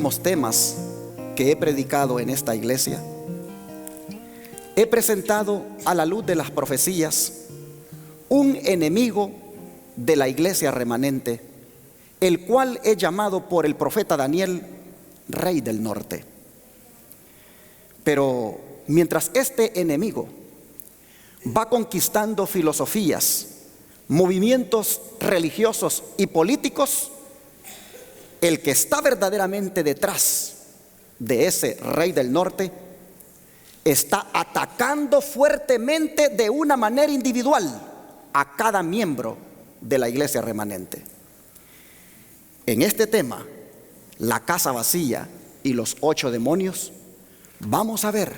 últimos temas que he predicado en esta iglesia, he presentado a la luz de las profecías un enemigo de la iglesia remanente, el cual he llamado por el profeta Daniel Rey del Norte. Pero mientras este enemigo va conquistando filosofías, movimientos religiosos y políticos, el que está verdaderamente detrás de ese Rey del Norte está atacando fuertemente de una manera individual a cada miembro de la iglesia remanente. En este tema, la casa vacía y los 8 demonios, vamos a ver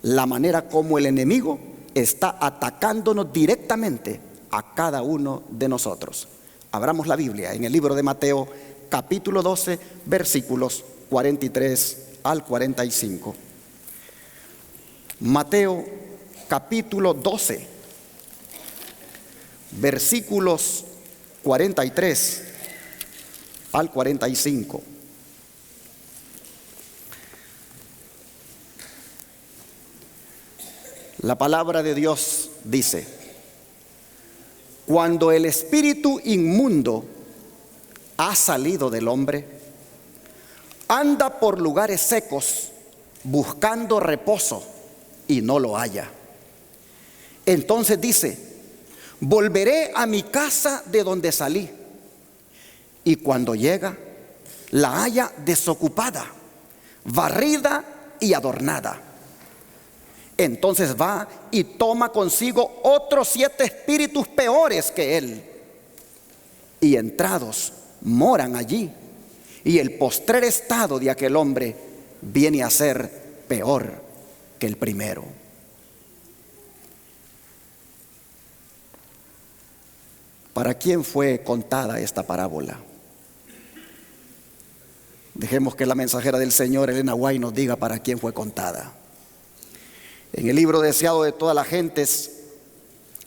la manera como el enemigo está atacándonos directamente a cada uno de nosotros. Abramos la Biblia en el libro de Mateo, capítulo 12, versículos 43 al 45. Mateo, capítulo 12, versículos 43 al 45. La palabra de Dios dice: cuando el espíritu inmundo ha salido del hombre, anda por lugares secos buscando reposo y no lo halla. Entonces dice: volveré a mi casa de donde salí. Y cuando llega, la halla desocupada, barrida y adornada. Entonces va y toma consigo otros 7 espíritus peores que él, y entrados moran allí, y el postrer estado de aquel hombre viene a ser peor que el primero. ¿Para quién fue contada esta parábola? Dejemos que la mensajera del Señor, Elena White, nos diga para quién fue contada. En el libro Deseado de todas las gentes,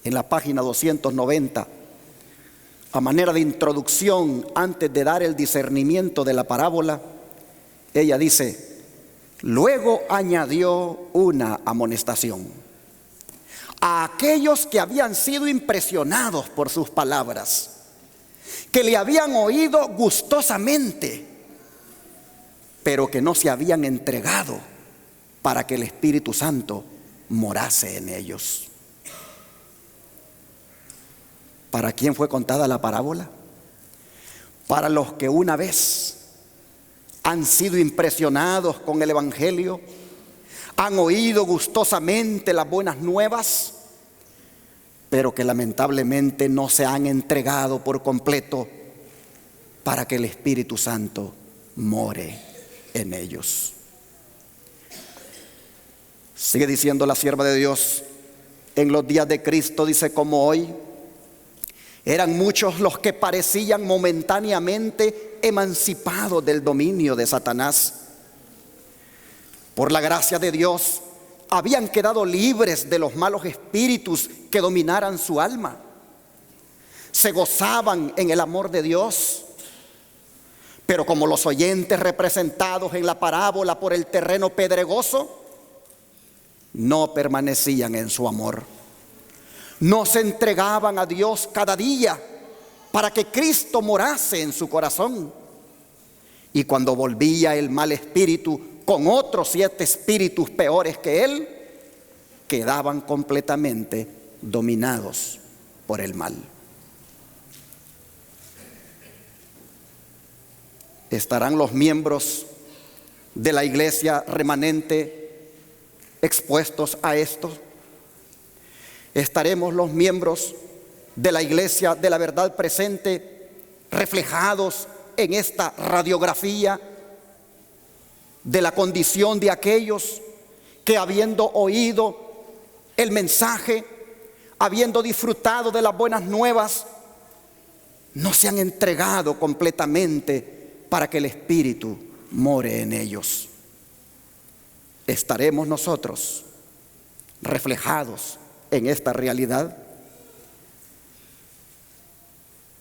en la página 290, a manera de introducción, antes de dar el discernimiento de la parábola, ella dice: luego añadió una amonestación a aquellos que habían sido impresionados por sus palabras, que le habían oído gustosamente, pero que no se habían entregado para que el Espíritu Santo morase en ellos. ¿Para quién fue contada la parábola? Para los que una vez han sido impresionados con el Evangelio, han oído gustosamente las buenas nuevas, pero que lamentablemente no se han entregado por completo para que el Espíritu Santo more en ellos. Sigue diciendo la sierva de Dios: en los días de Cristo, dice, como hoy, eran muchos los que parecían momentáneamente emancipados del dominio de Satanás. Por la gracia de Dios, habían quedado libres de los malos espíritus que dominaran su alma. Se gozaban en el amor de Dios. Pero como los oyentes representados en la parábola por el terreno pedregoso, no permanecían en su amor. No se entregaban a Dios cada día para que Cristo morase en su corazón. Y cuando volvía el mal espíritu con otros 7 espíritus peores que él, quedaban completamente dominados por el mal. ¿Estarán los miembros de la iglesia remanente expuestos a esto? ¿Estaremos los miembros de la iglesia de la verdad presente reflejados en esta radiografía de la condición de aquellos que, habiendo oído el mensaje, habiendo disfrutado de las buenas nuevas, no se han entregado completamente para que el Espíritu more en ellos? ¿Estaremos nosotros reflejados en esta realidad?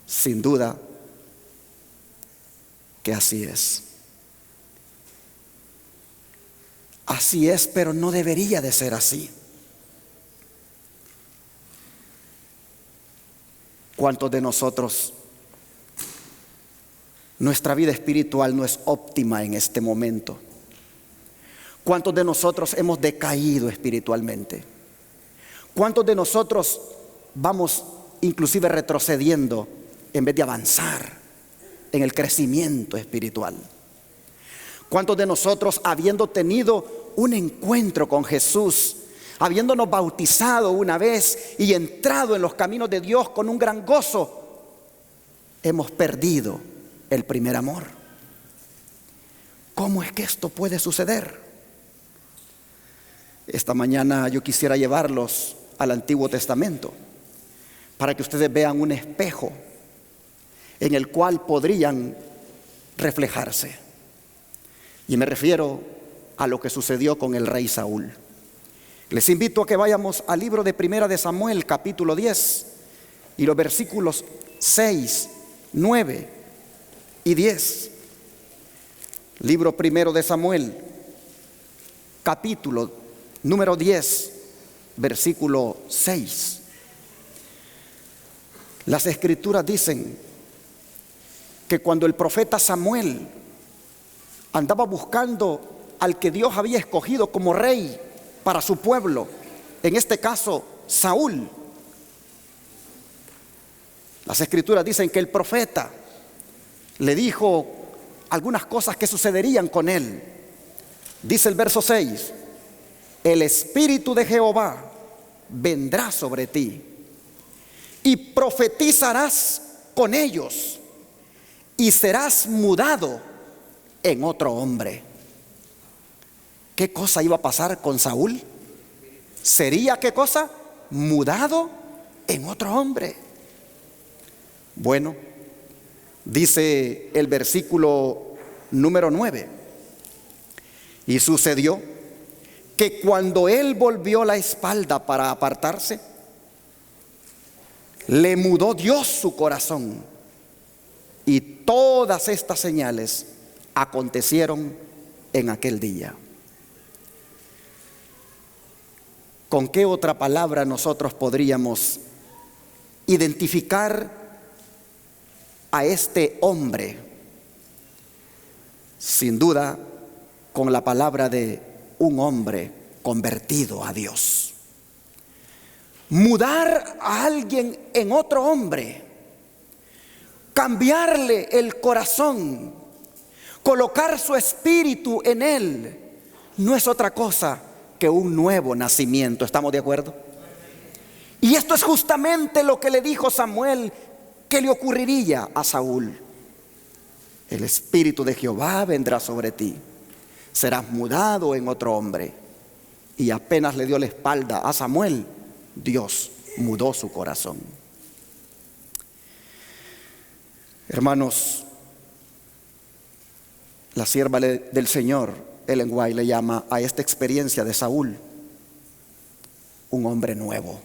Sin duda que así es. así es, pero no debería de ser así. ¿Cuántos de nosotros, nuestra vida espiritual no es óptima en este momento? ¿Cuántos de nosotros hemos decaído espiritualmente? ¿Cuántos de nosotros vamos inclusive retrocediendo en vez de avanzar en el crecimiento espiritual? ¿Cuántos de nosotros, habiendo tenido un encuentro con Jesús, habiéndonos bautizado una vez y entrado en los caminos de Dios con un gran gozo, hemos perdido el primer amor? ¿Cómo es que esto puede suceder? Esta mañana yo quisiera llevarlos al Antiguo Testamento para que ustedes vean un espejo en el cual podrían reflejarse. Y me refiero a lo que sucedió con el rey Saúl. Les invito a que vayamos al libro de Primera de Samuel, capítulo 10, y los versículos 6, 9 y 10. Libro primero de Samuel, capítulo número 10, versículo 6. Las escrituras dicen que cuando el profeta Samuel andaba buscando al que Dios había escogido como rey para su pueblo, en este caso Saúl, las escrituras dicen que el profeta le dijo algunas cosas que sucederían con él. Dice el verso 6: el Espíritu de Jehová vendrá sobre ti y profetizarás con ellos y serás mudado en otro hombre. ¿Qué cosa iba a pasar con Saúl? ¿Sería qué cosa? Mudado en otro hombre. Bueno, dice el versículo número 9: y sucedió que cuando él volvió la espalda para apartarse, le mudó Dios su corazón, y todas estas señales acontecieron en aquel día. ¿Con qué otra palabra nosotros podríamos identificar a este hombre? Sin duda, con la palabra de un hombre convertido a Dios. Mudar a alguien en otro hombre, cambiarle el corazón, colocar su espíritu en él, no es otra cosa que un nuevo nacimiento. ¿Estamos de acuerdo? Y esto es justamente lo que le dijo Samuel que le ocurriría a Saúl. El Espíritu de Jehová vendrá sobre ti, serás mudado en otro hombre. Y apenas le dio la espalda a Samuel, Dios mudó su corazón. Hermanos, la sierva del Señor, Ellen White, le llama a esta experiencia de Saúl un hombre nuevo.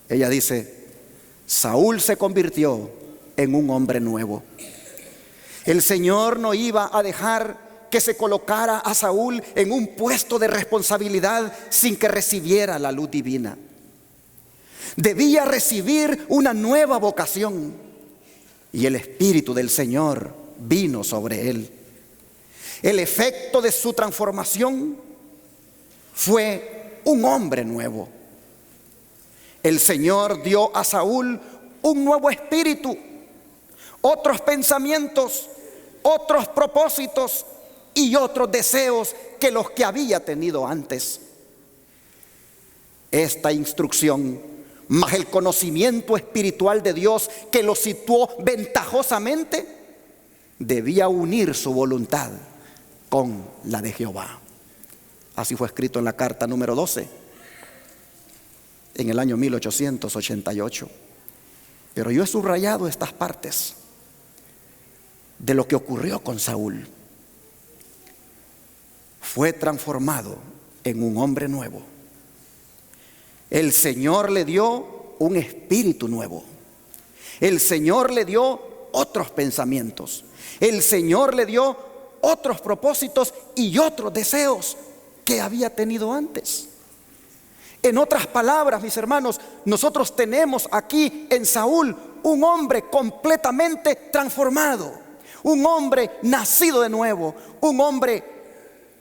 Ella dice: Saúl se convirtió en un hombre nuevo. El Señor no iba a dejar que se colocara a Saúl en un puesto de responsabilidad sin que recibiera la luz divina. Debía recibir una nueva vocación, y el Espíritu del Señor vino sobre él. El efecto de su transformación fue un hombre nuevo. El Señor dio a Saúl un nuevo espíritu, otros pensamientos, otros propósitos y otros deseos que los que había tenido antes. Esta instrucción, más el conocimiento espiritual de Dios que lo situó ventajosamente, debía unir su voluntad con la de Jehová. Así fue escrito en la carta número 12 en el año 1888. Pero yo he subrayado estas partes de lo que ocurrió con Saúl. Fue transformado en un hombre nuevo. El Señor le dio un espíritu nuevo. El Señor le dio otros pensamientos. El Señor le dio otros propósitos y otros deseos. que había tenido antes. En otras palabras, mis hermanos, nosotros tenemos aquí en Saúl un hombre completamente transformado, un hombre nacido de nuevo, un hombre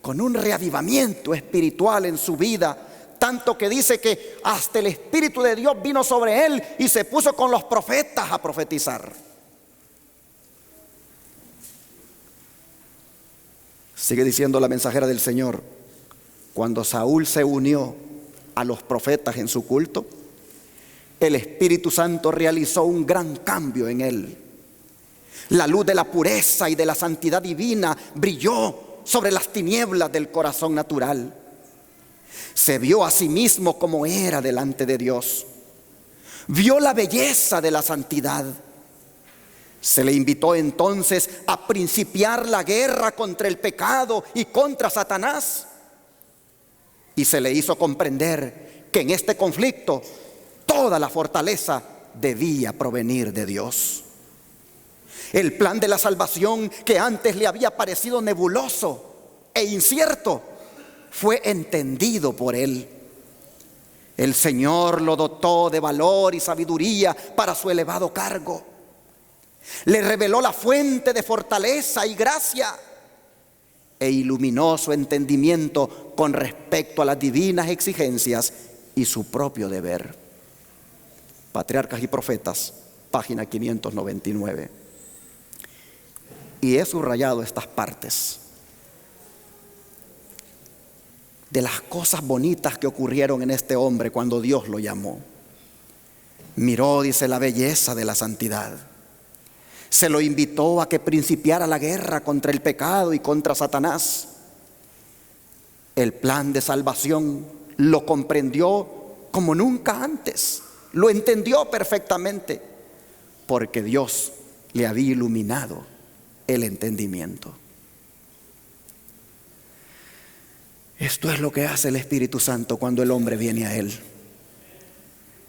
con un reavivamiento espiritual en su vida, tanto que dice que hasta el Espíritu de Dios vino sobre él y se puso con los profetas a profetizar. Sigue diciendo la mensajera del Señor: cuando Saúl se unió a los profetas en su culto, el Espíritu Santo realizó un gran cambio en él. La luz de la pureza y de la santidad divina brilló sobre las tinieblas del corazón natural. Se vio a sí mismo como era delante de Dios. Vio la belleza de la santidad. Se le invitó entonces a principiar la guerra contra el pecado y contra Satanás. Y se le hizo comprender que en este conflicto toda la fortaleza debía provenir de Dios. El plan de la salvación, que antes le había parecido nebuloso e incierto, fue entendido por él. El Señor lo dotó de valor y sabiduría para su elevado cargo. Le reveló la fuente de fortaleza y gracia e iluminó su entendimiento con respecto a las divinas exigencias y su propio deber. Patriarcas y Profetas, página 599. Y he subrayado estas partes de las cosas bonitas que ocurrieron en este hombre cuando Dios lo llamó. Miró, dice, la belleza de la santidad. Se lo invitó a que principiara la guerra contra el pecado y contra Satanás. El plan de salvación lo comprendió como nunca antes. Lo entendió perfectamente, porque Dios le había iluminado el entendimiento. Esto es lo que hace el Espíritu Santo cuando el hombre viene a Él.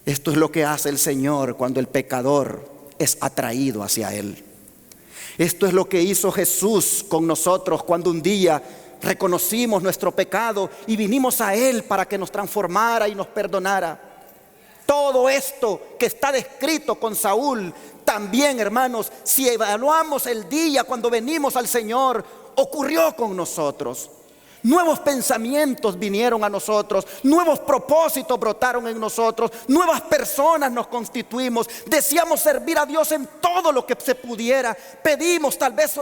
Esto es lo que hace el Señor cuando el pecador es atraído hacia Él. Esto es lo que hizo Jesús con nosotros cuando un día reconocimos nuestro pecado y vinimos a Él para que nos transformara y nos perdonara. Todo esto que está descrito con Saúl, también, hermanos, si evaluamos el día cuando venimos al Señor, ocurrió con nosotros. Nuevos pensamientos vinieron a nosotros, nuevos propósitos brotaron en nosotros, nuevas personas nos constituimos, deseamos servir a Dios en todo lo que se pudiera. Pedimos tal vez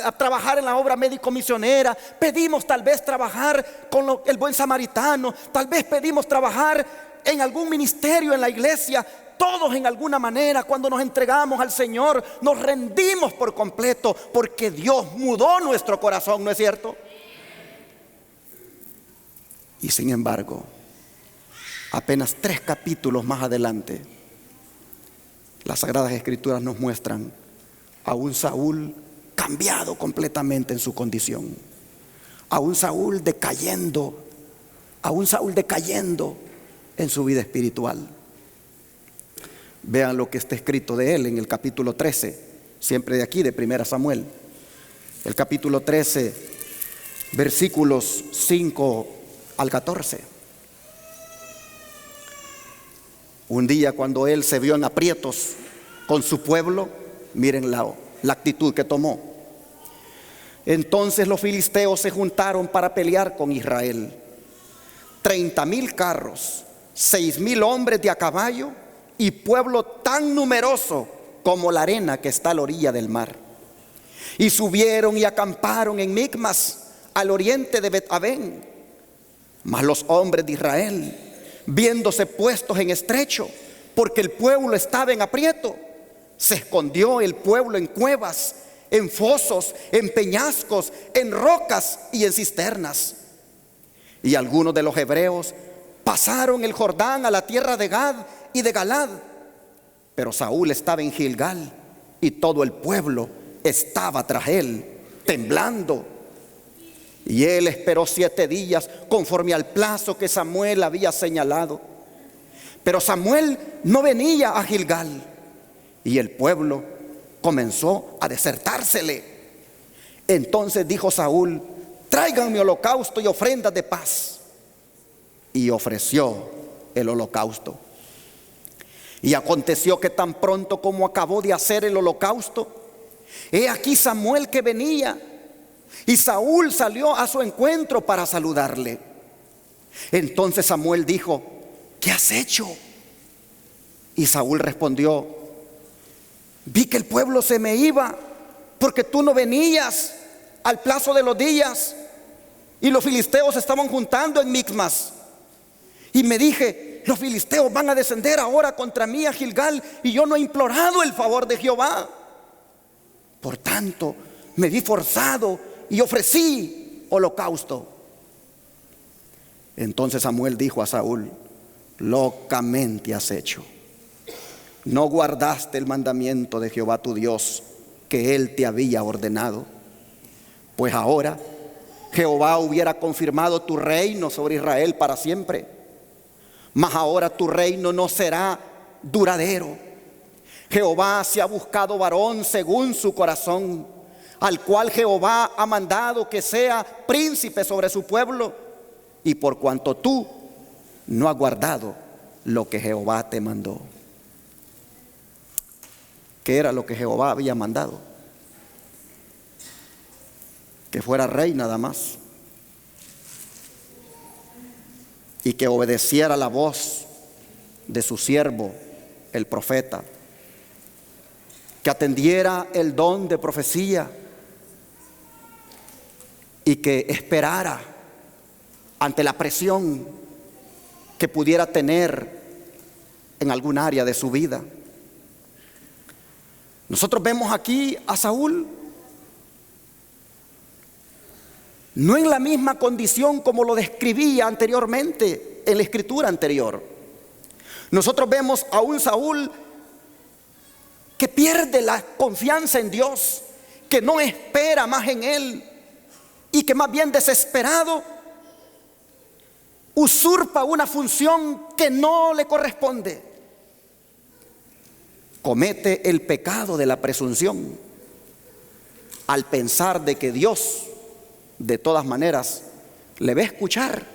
a trabajar en la obra médico-misionera, pedimos tal vez trabajar con el buen samaritano, tal vez pedimos trabajar en algún ministerio en la iglesia. Todos en alguna manera, cuando nos entregamos al Señor, nos rendimos por completo, porque Dios mudó nuestro corazón, ¿no es cierto? Y sin embargo, apenas 3 capítulos más adelante, las Sagradas Escrituras nos muestran a un Saúl cambiado completamente en su condición, a un Saúl decayendo, en su vida espiritual. Vean lo que está escrito de él en el capítulo 13, siempre de aquí, de 1 Samuel. El capítulo 13, versículos 5 al 14. Un día cuando él se vio en aprietos con su pueblo, miren la actitud que tomó. Entonces los filisteos se juntaron para pelear con Israel. 30,000 carros, 6,000 hombres de a caballo y pueblo tan numeroso como la arena que está a la orilla del mar. Y subieron y acamparon en Micmas, al oriente de Bet-Aven. Mas los hombres de Israel, viéndose puestos en estrecho, porque el pueblo estaba en aprieto, se escondió el pueblo en cuevas, en fosos, en peñascos, en rocas y en cisternas. Y algunos de los hebreos pasaron el Jordán a la tierra de Gad y de Galad. Pero Saúl estaba en Gilgal y todo el pueblo estaba tras él, temblando. Y él esperó 7 días conforme al plazo que Samuel había señalado. Pero Samuel no venía a Gilgal y el pueblo comenzó a desertársele. Entonces dijo Saúl: traigan mi holocausto y ofrendas de paz. Y ofreció el holocausto. Y aconteció que tan pronto como acabó de hacer el holocausto, he aquí Samuel que venía, y Saúl salió a su encuentro para saludarle. Entonces Samuel dijo: ¿qué has hecho? Y Saúl respondió: vi que el pueblo se me iba, porque tú no venías al plazo de los días, y los filisteos se estaban juntando en Micmas. Y me dije: los filisteos van a descender ahora contra mí a Gilgal, y yo no he implorado el favor de Jehová. Por tanto, me vi forzado y ofrecí holocausto. Entonces Samuel dijo a Saúl: locamente has hecho. No guardaste el mandamiento de Jehová tu Dios, que él te había ordenado. Pues ahora Jehová hubiera confirmado tu reino sobre Israel para siempre. Mas ahora tu reino no será duradero. Jehová se ha buscado varón según su corazón, al cual Jehová ha mandado que sea príncipe sobre su pueblo. Y por cuanto tú no has guardado lo que Jehová te mandó. ¿Qué era lo que Jehová había mandado? Que fuera rey nada más, y que obedeciera la voz de su siervo, el profeta, que atendiera el don de profecía y que esperara ante la presión que pudiera tener en algún área de su vida. Nosotros vemos aquí a Saúl no en la misma condición como lo describía anteriormente en la escritura anterior. Nosotros vemos a un Saúl que pierde la confianza en Dios, que no espera más en Él, y que más bien desesperado usurpa una función que no le corresponde. Comete el pecado de la presunción al pensar de que Dios de todas maneras le va a escuchar,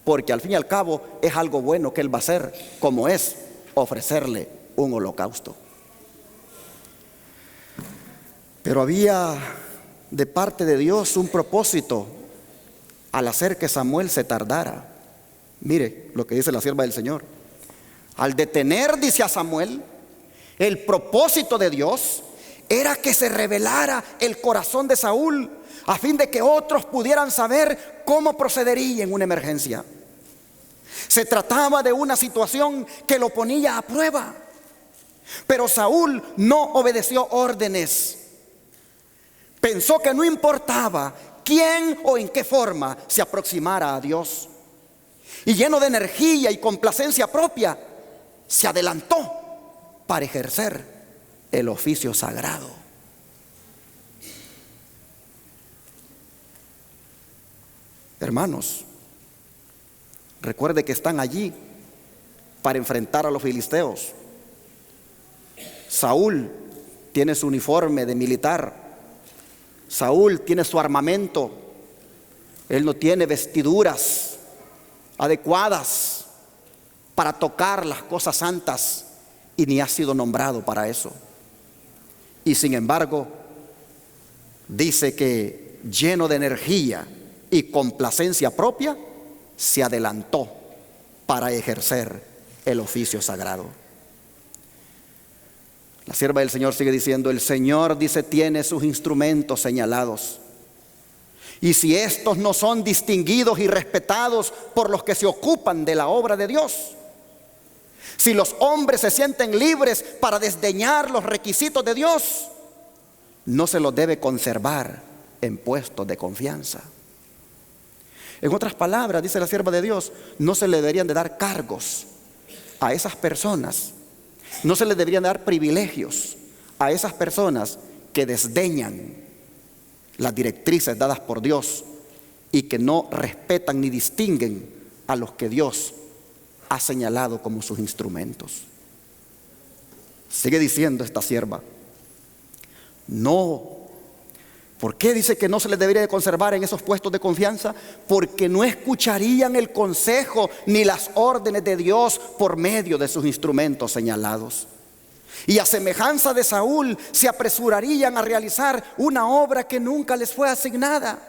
porque al fin y al cabo es algo bueno que Él va a hacer, como es ofrecerle un holocausto. Pero había de parte de Dios un propósito al hacer que Samuel se tardara. Mire lo que dice la sierva del Señor: al detener, dice a Samuel, el propósito de Dios era que se revelara el corazón de Saúl, a fin de que otros pudieran saber cómo procedería en una emergencia. Se trataba de una situación que lo ponía a prueba, pero Saúl no obedeció órdenes. Pensó que no importaba quién o en qué forma se aproximara a Dios, y lleno de energía y complacencia propia, se adelantó para ejercer el oficio sagrado. Hermanos, recuerde que están allí para enfrentar a los filisteos. Saúl tiene su uniforme de militar. Saúl tiene su armamento. Él no tiene vestiduras adecuadas para tocar las cosas santas, y ni ha sido nombrado para eso. Y sin embargo, dice que lleno de energía y complacencia propia, se adelantó para ejercer el oficio sagrado. La sierva del Señor sigue diciendo: el Señor, dice, tiene sus instrumentos señalados, y si estos no son distinguidos y respetados por los que se ocupan de la obra de Dios, si los hombres se sienten libres para desdeñar los requisitos de Dios, no se los debe conservar en puestos de confianza. En otras palabras, dice la sierva de Dios, no se le deberían de dar cargos a esas personas, no se les deberían dar privilegios a esas personas que desdeñan las directrices dadas por Dios y que no respetan ni distinguen a los que Dios ha señalado como sus instrumentos. Sigue diciendo esta sierva: no ¿Por qué dice que no se les debería de conservar en esos puestos de confianza? Porque no escucharían el consejo ni las órdenes de Dios por medio de sus instrumentos señalados. Y a semejanza de Saúl, se apresurarían a realizar una obra que nunca les fue asignada.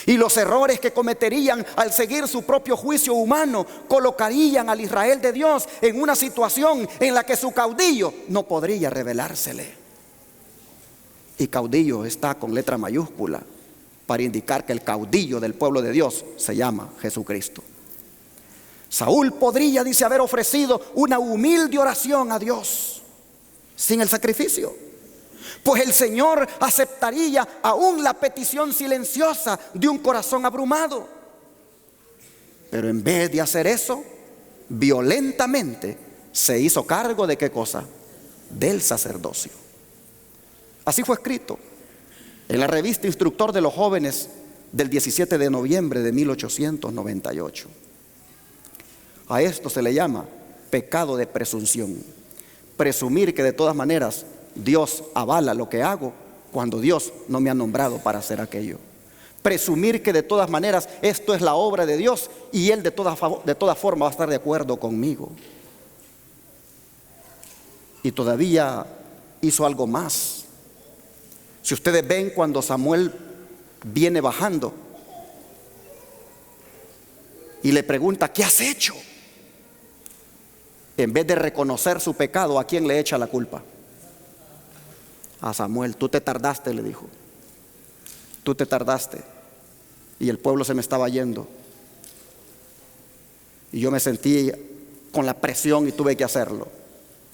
Y los errores que cometerían al seguir su propio juicio humano colocarían al Israel de Dios en una situación en la que su caudillo no podría revelársele. Y caudillo está con letra mayúscula para indicar que el caudillo del pueblo de Dios se llama Jesucristo. Saúl podría, dice, haber ofrecido una humilde oración a Dios sin el sacrificio, pues el Señor aceptaría aún la petición silenciosa de un corazón abrumado. Pero en vez de hacer eso, violentamente se hizo cargo de ¿qué cosa? Del sacerdocio. Así fue escrito en la revista Instructor de los Jóvenes del 17 de noviembre de 1898. A esto se le llama pecado de presunción. Presumir que de todas maneras Dios avala lo que hago cuando Dios no me ha nombrado para hacer aquello. Presumir que de todas maneras esto es la obra de Dios y Él de toda forma va a estar de acuerdo conmigo. Y todavía hizo algo más. Si ustedes ven cuando Samuel viene bajando y le pregunta, ¿qué has hecho? En vez de reconocer su pecado, ¿a quién le echa la culpa? A Samuel. Tú te tardaste, le dijo. Tú te tardaste. Y el pueblo se me estaba yendo. Y yo me sentí con la presión y tuve que hacerlo.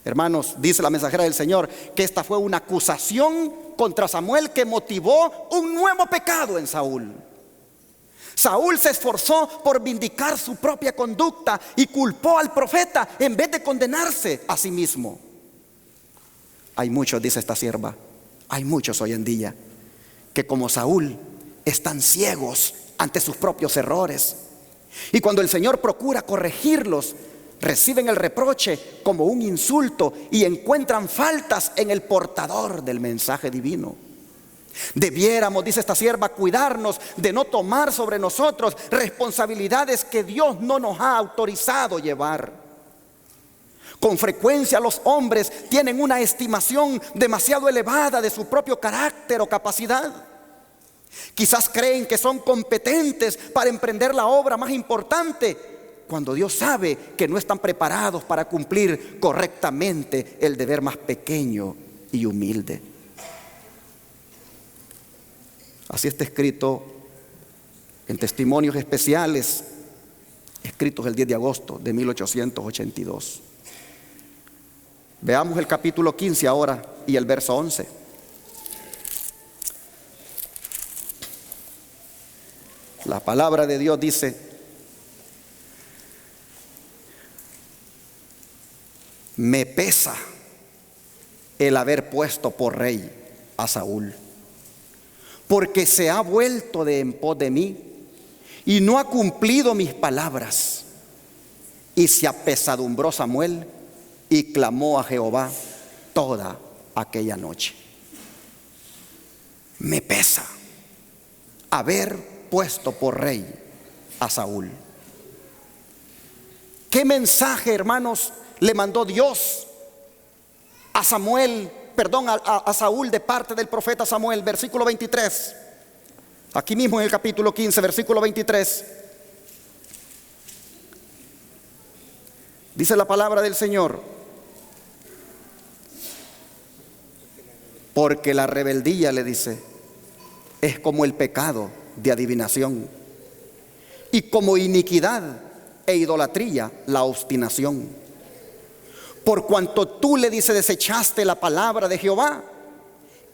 Hermanos, dice la mensajera del Señor que esta fue una acusación contra Samuel que motivó un nuevo pecado en Saúl. Saúl se esforzó por vindicar su propia conducta y culpó al profeta en vez de condenarse a sí mismo. Hay muchos, dice esta sierva, hay muchos hoy en día que como Saúl están ciegos ante sus propios errores. Y cuando el Señor procura corregirlos, reciben el reproche como un insulto y encuentran faltas en el portador del mensaje divino. Debiéramos, dice esta sierva, cuidarnos de no tomar sobre nosotros responsabilidades que Dios no nos ha autorizado llevar. Con frecuencia los hombres tienen una estimación demasiado elevada de su propio carácter o capacidad. Quizás creen que son competentes para emprender la obra más importante, cuando Dios sabe que no están preparados para cumplir correctamente el deber más pequeño y humilde. Así está escrito en testimonios especiales, escritos el 10 de agosto de 1882. Veamos el capítulo 15 ahora y el verso 11. La palabra de Dios dice: me pesa el haber puesto por rey a Saúl, porque se ha vuelto de en pos de mí y no ha cumplido mis palabras. Y se apesadumbró Samuel y clamó a Jehová toda aquella noche. Me pesa haber puesto por rey a Saúl. ¿Qué mensaje, hermanos, le mandó Dios a Samuel, a Saúl de parte del profeta Samuel? Versículo 23. Aquí mismo en el capítulo 15, versículo 23. Dice la palabra del Señor: porque la rebeldía, le dice, es como el pecado de adivinación, y como iniquidad e idolatría la obstinación. Por cuanto tú, le dice, desechaste la palabra de Jehová,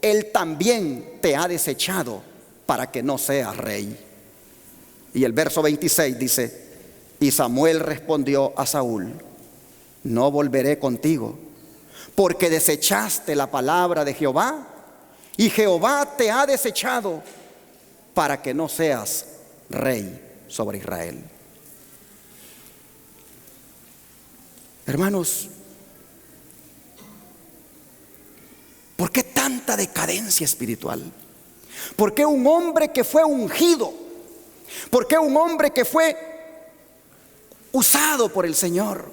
Él también te ha desechado para que no seas rey. Y el verso 26 dice: y Samuel respondió a Saúl: no volveré contigo, porque desechaste la palabra de Jehová, y Jehová te ha desechado para que no seas rey sobre Israel. Hermanos, ¿Por qué tanta decadencia espiritual? ¿Por qué un hombre que fue ungido? ¿Por qué un hombre que fue usado por el Señor?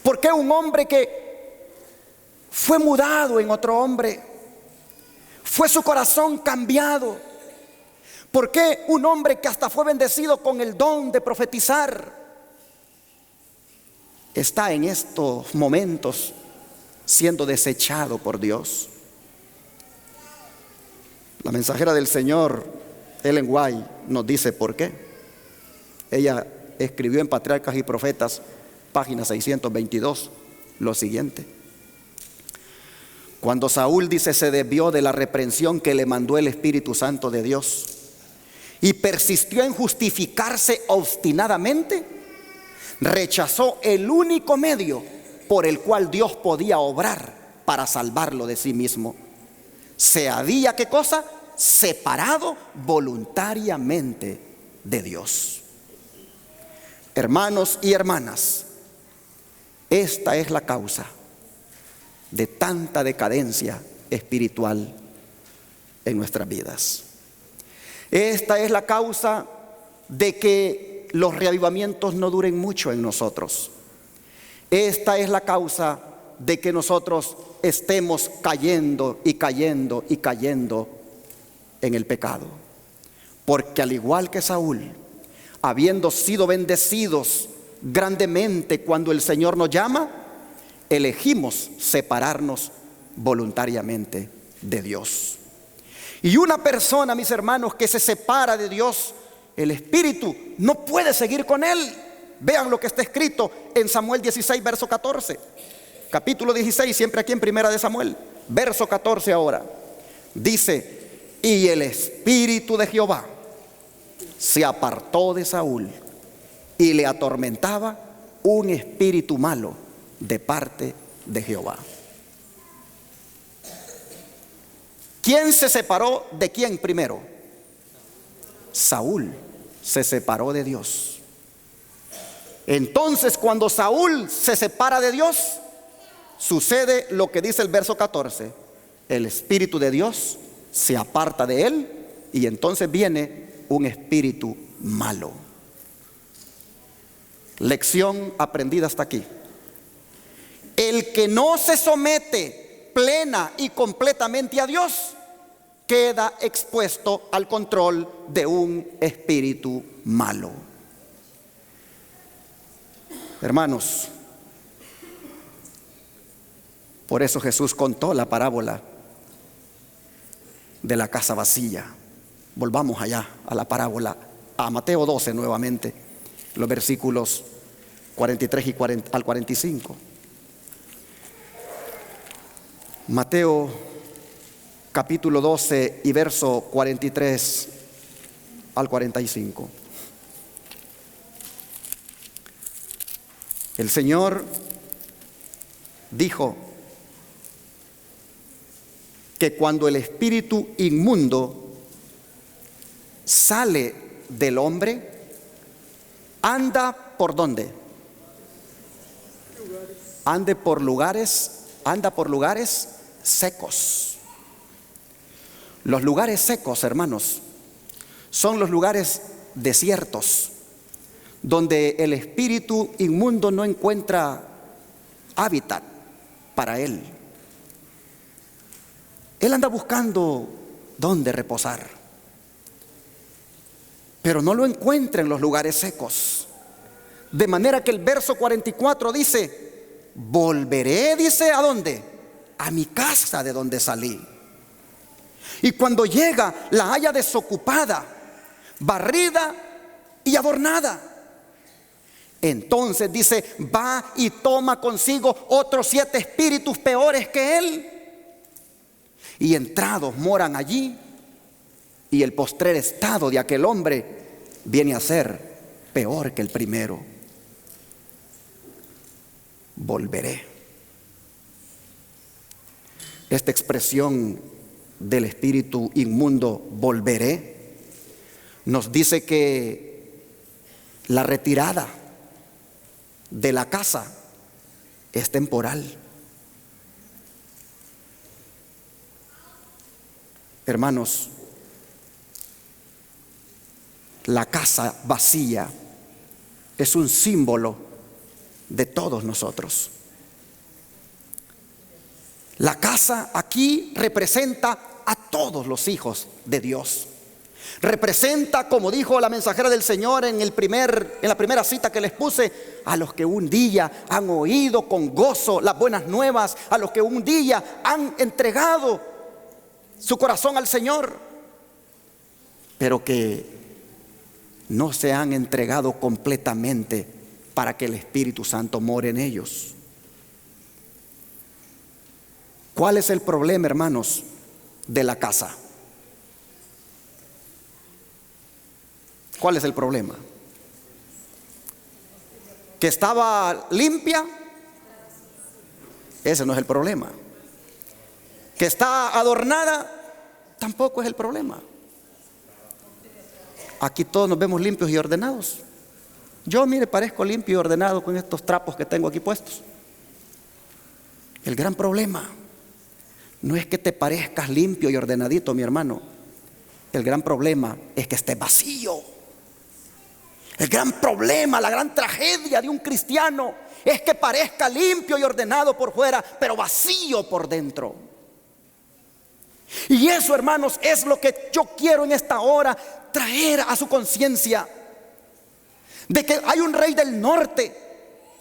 ¿Por qué un hombre que fue mudado en otro hombre? ¿Fue su corazón cambiado? ¿Por qué un hombre que hasta fue bendecido con el don de profetizar está en estos momentos siendo desechado por Dios? La mensajera del Señor, Ellen White, nos dice por qué. Ella escribió en Patriarcas y Profetas, página 622, lo siguiente: cuando Saúl, dice, se desvió de la reprensión que le mandó el Espíritu Santo de Dios y persistió en justificarse obstinadamente, rechazó el único medio por el cual Dios podía obrar para salvarlo de sí mismo. Se había, ¿qué cosa? Separado voluntariamente de Dios. Hermanos y hermanas, esta es la causa de tanta decadencia espiritual en nuestras vidas. Esta es la causa de que los reavivamientos no duren mucho en nosotros. Esta es la causa de que nosotros estemos cayendo y cayendo y cayendo en el pecado. Porque al igual que Saúl, habiendo sido bendecidos grandemente cuando el Señor nos llama, elegimos separarnos voluntariamente de Dios. Y una persona, mis hermanos, que se separa de Dios, el Espíritu no puede seguir con él. Vean lo que está escrito en Samuel 16, verso 14. Capítulo 16, siempre aquí en Primera de Samuel, verso 14 ahora. Dice: y el Espíritu de Jehová se apartó de Saúl y le atormentaba un espíritu malo de parte de Jehová. ¿Quién se separó de quién primero? Saúl se separó de Dios. Entonces, cuando Saúl se separa de Dios, sucede lo que dice el verso 14: el Espíritu de Dios se aparta de él y entonces viene un espíritu malo. Lección aprendida hasta aquí: el que no se somete plena y completamente a Dios queda expuesto al control de un espíritu malo. Hermanos, por eso Jesús contó la parábola de la casa vacía. Volvamos allá a la parábola, a Mateo 12 nuevamente, los versículos 43 y al 45. Mateo capítulo 12 y verso 43 al 45. El Señor dijo que cuando el espíritu inmundo sale del hombre, anda por ¿dónde? Anda por lugares secos. Los lugares secos, hermanos, son los lugares desiertos, donde el espíritu inmundo no encuentra hábitat para él. Él anda buscando dónde reposar, pero no lo encuentra en los lugares secos. De manera que el verso 44 dice: volveré, dice, ¿a dónde? A mi casa de donde salí. Y cuando llega, la halla desocupada, barrida y adornada. Entonces dice, va y toma consigo otros 7 espíritus peores que él, y entrados moran allí, y el postrer estado de aquel hombre viene a ser peor que el primero. Volveré. Esta expresión del espíritu inmundo, volveré, nos dice que la retirada de la casa es temporal. Hermanos, la casa vacía es un símbolo de todos nosotros. La casa aquí representa a todos los hijos de Dios. Representa, como dijo la mensajera del Señor en la primera cita que les puse, a los que un día han oído con gozo las buenas nuevas, a los que un día han entregado su corazón al Señor, pero que no se han entregado completamente para que el Espíritu Santo more en ellos. ¿Cuál es el problema, hermanos, de la casa? ¿Cuál es el problema? ¿Que estaba limpia? Ese no es el problema. ¿Que está adornada? Tampoco es el problema. Aquí todos nos vemos limpios y ordenados. Yo, mire, parezco limpio y ordenado con estos trapos que tengo aquí puestos. El gran problema no es que te parezcas limpio y ordenadito, mi hermano. El gran problema es que estés vacío. El gran problema, la gran tragedia de un cristiano es que parezca limpio y ordenado por fuera, pero vacío por dentro. Y eso, hermanos, es lo que yo quiero en esta hora traer a su conciencia, de que hay un rey del norte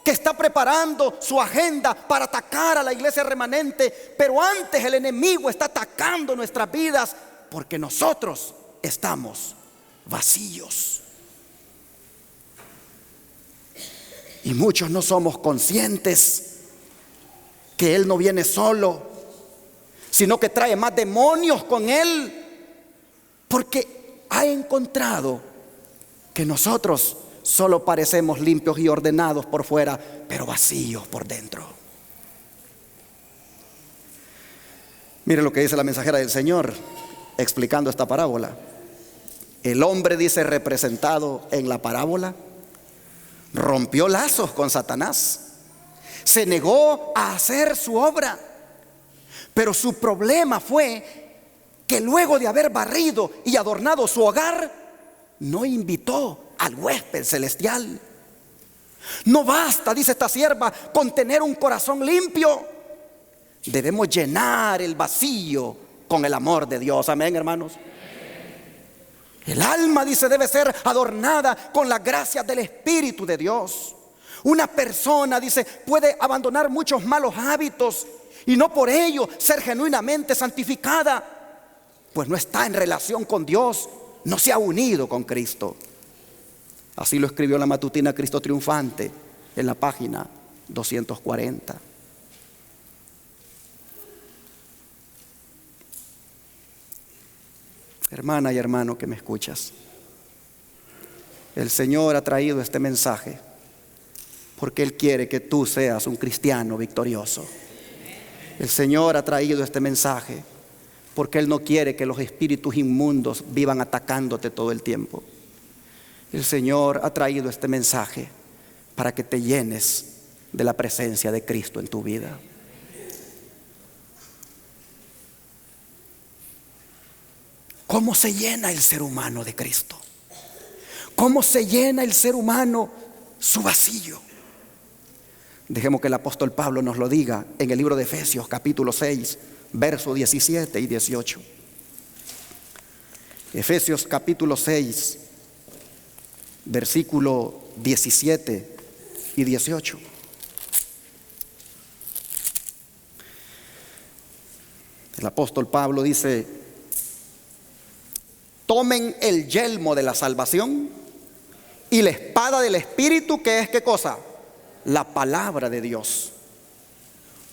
que está preparando su agenda para atacar a la iglesia remanente, pero antes el enemigo está atacando nuestras vidas porque nosotros estamos vacíos. Y muchos no somos conscientes que Él no viene solo, sino que trae más demonios con Él, porque ha encontrado que nosotros solo parecemos limpios y ordenados por fuera, pero vacíos por dentro. Mire lo que dice la mensajera del Señor explicando esta parábola. El hombre, dice, representado en la parábola, rompió lazos con Satanás, se negó a hacer su obra, pero su problema fue que luego de haber barrido y adornado su hogar, no invitó al huésped celestial. No basta, dice esta sierva, con tener un corazón limpio. Debemos llenar el vacío con el amor de Dios. Amén, hermanos. El alma, dice, debe ser adornada con la gracia del Espíritu de Dios. Una persona, dice, puede abandonar muchos malos hábitos y no por ello ser genuinamente santificada, pues no está en relación con Dios, no se ha unido con Cristo. Así lo escribió la matutina Cristo Triunfante en la página 240. Hermana y hermano que me escuchas, el Señor ha traído este mensaje porque Él quiere que tú seas un cristiano victorioso. El Señor ha traído este mensaje porque Él no quiere que los espíritus inmundos vivan atacándote todo el tiempo. El Señor ha traído este mensaje para que te llenes de la presencia de Cristo en tu vida. ¿Cómo se llena el ser humano de Cristo? ¿Cómo se llena el ser humano su vacío? Dejemos que el apóstol Pablo nos lo diga en el libro de Efesios capítulo 6, versos 17 y 18. Efesios capítulo 6, versículo 17 y 18. El apóstol Pablo dice: tomen el yelmo de la salvación y la espada del Espíritu, que es ¿qué cosa? La palabra de Dios.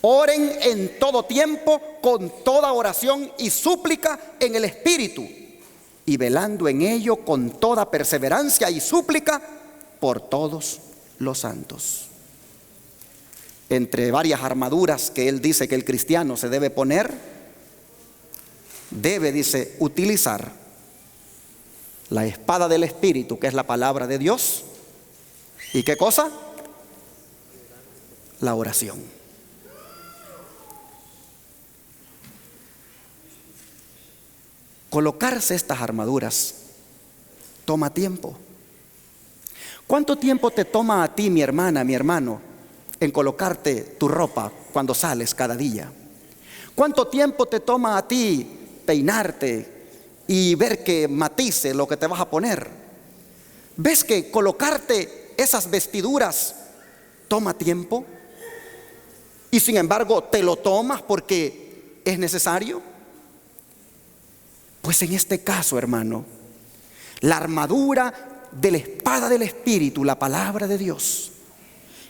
Oren en todo tiempo con toda oración y súplica en el Espíritu, y velando en ello con toda perseverancia y súplica por todos los santos. Entre varias armaduras que él dice que el cristiano se debe poner, debe, dice, utilizar la espada del Espíritu, que es la palabra de Dios. ¿Y qué cosa? La oración. Colocarse estas armaduras toma tiempo. ¿Cuánto tiempo te toma a ti, mi hermana, mi hermano, en colocarte tu ropa cuando sales cada día? ¿Cuánto tiempo te toma a ti peinarte y ver que matice lo que te vas a poner? ¿Ves que colocarte esas vestiduras toma tiempo? Y sin embargo, ¿te lo tomas porque es necesario? Pues en este caso, hermano, la armadura de la espada del Espíritu, la palabra de Dios,